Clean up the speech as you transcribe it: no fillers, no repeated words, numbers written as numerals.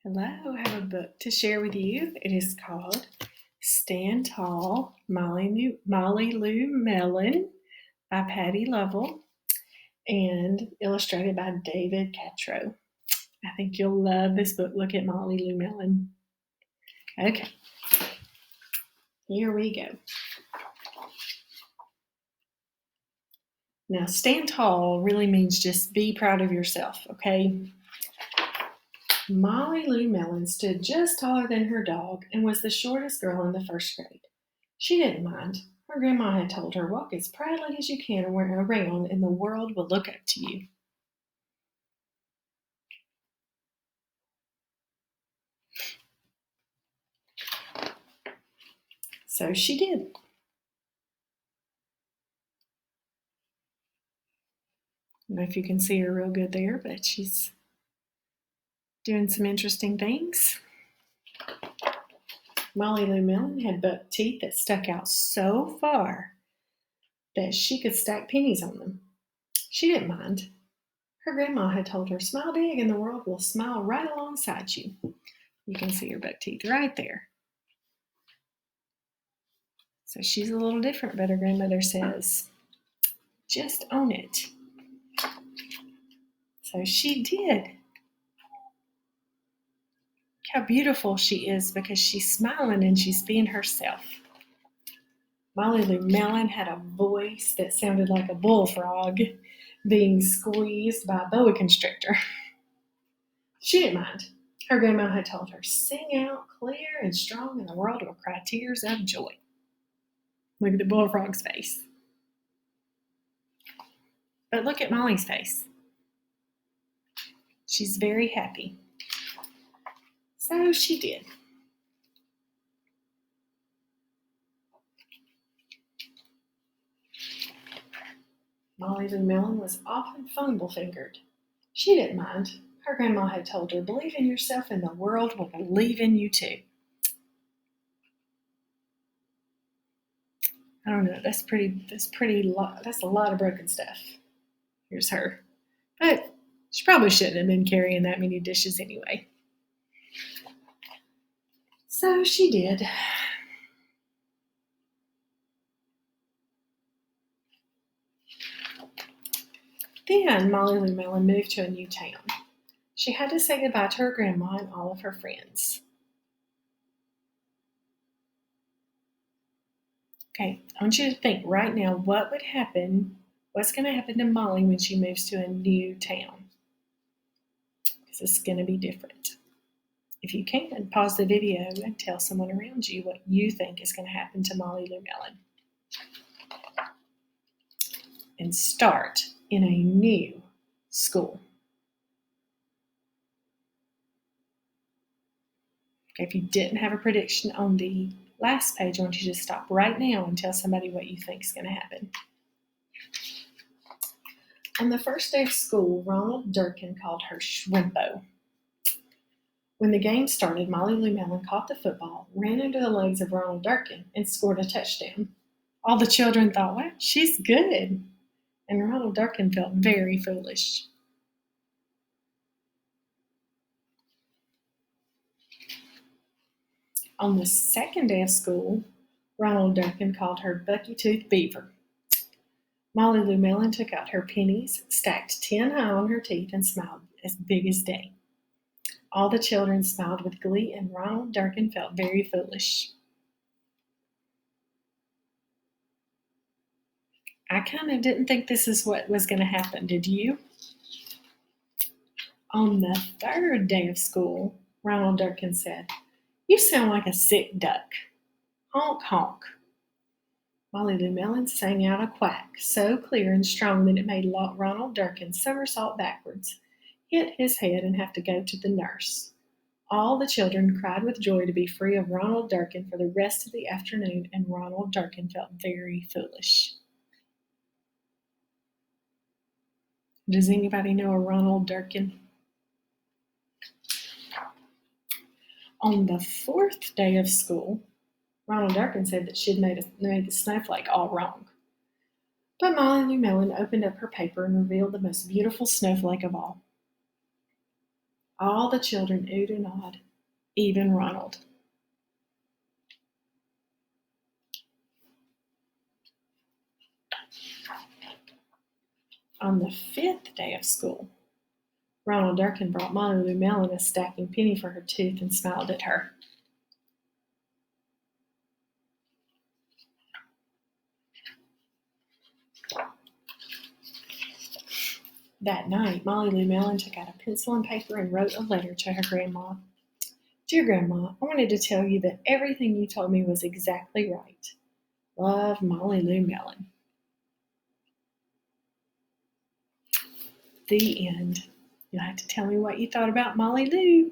Hello, I have a book to share with you. It is called Stand Tall, Molly Lou Melon by Patty Lovell and illustrated by David Catrow. I think you'll love this book. Look at Molly Lou Melon. Okay, here we go. Now, stand tall really means just be proud of yourself, okay? Molly Lou Melon stood just taller than her dog and was the shortest girl in the first grade. She didn't mind. Her grandma had told her, "Walk as proudly as you can around, and the world will look up to you." So she did. I don't know if you can see her real good there, but she's doing some interesting things. Molly Lou Melon had buck teeth that stuck out so far that she could stack pennies on them. She didn't mind. Her grandma had told her, "Smile big and the world will smile right alongside you." You can see her buck teeth right there. So she's a little different, but her grandmother says, "Just own it." So she did. Look how beautiful she is because she's smiling and she's being herself. Molly Lou Melon had a voice that sounded like a bullfrog being squeezed by a boa constrictor. She didn't mind. Her grandma had told her, "Sing out clear and strong and the world will cry tears of joy." Look at the bullfrog's face. But look at Molly's face. She's very happy. So she did. Molly Lou Melon was often fumble-fingered. She didn't mind. Her grandma had told her, "Believe in yourself and the world will believe in you too." I don't know. That's a lot of broken stuff. Here's her. But she probably shouldn't have been carrying that many dishes anyway. So she did. Then Molly Lou Melon moved to a new town. She had to say goodbye to her grandma and all of her friends. Okay, I want you to think right now what's going to happen to Molly when she moves to a new town? Because it's going to be different. If you can, pause the video and tell someone around you what you think is going to happen to Molly Lou Melon. And start in a new school. Okay, if you didn't have a prediction on the last page, I want you to stop right now and tell somebody what you think is going to happen. On the first day of school, Ronald Durkin called her Shrimpo. When the game started, Molly Lou Melon caught the football, ran under the legs of Ronald Durkin, and scored a touchdown. All the children thought, "Wow, she's good." And Ronald Durkin felt very foolish. On the second day of school, Ronald Durkin called her Bucky Tooth Beaver. Molly Lou Melon took out her pennies, stacked 10 high on her teeth, and smiled as big as day. All the children smiled with glee, and Ronald Durkin felt very foolish. I kind of didn't think this is what was going to happen, did you? On the third day of school, Ronald Durkin said, "You sound like a sick duck. Honk, honk." Molly Lou Melon sang out a quack so clear and strong that it made Ronald Durkin somersault backwards, hit his head, and have to go to the nurse. All the children cried with joy to be free of Ronald Durkin for the rest of the afternoon, and Ronald Durkin felt very foolish. Does anybody know a Ronald Durkin? On the fourth day of school, Ronald Durkin said that she'd made the snowflake all wrong. But Molly Lou Melon opened up her paper and revealed the most beautiful snowflake of all. All the children oohed and awed, even Ronald. On the 5th day of school, Ronald Durkin brought Molly Lou Melon a stacking penny for her tooth and smiled at her. That night, Molly Lou Melon took out a pencil and paper and wrote a letter to her grandma. Dear Grandma, I wanted to tell you that everything you told me was exactly right. Love, Molly Lou Melon. The end. You'll have to tell me what you thought about Molly Lou.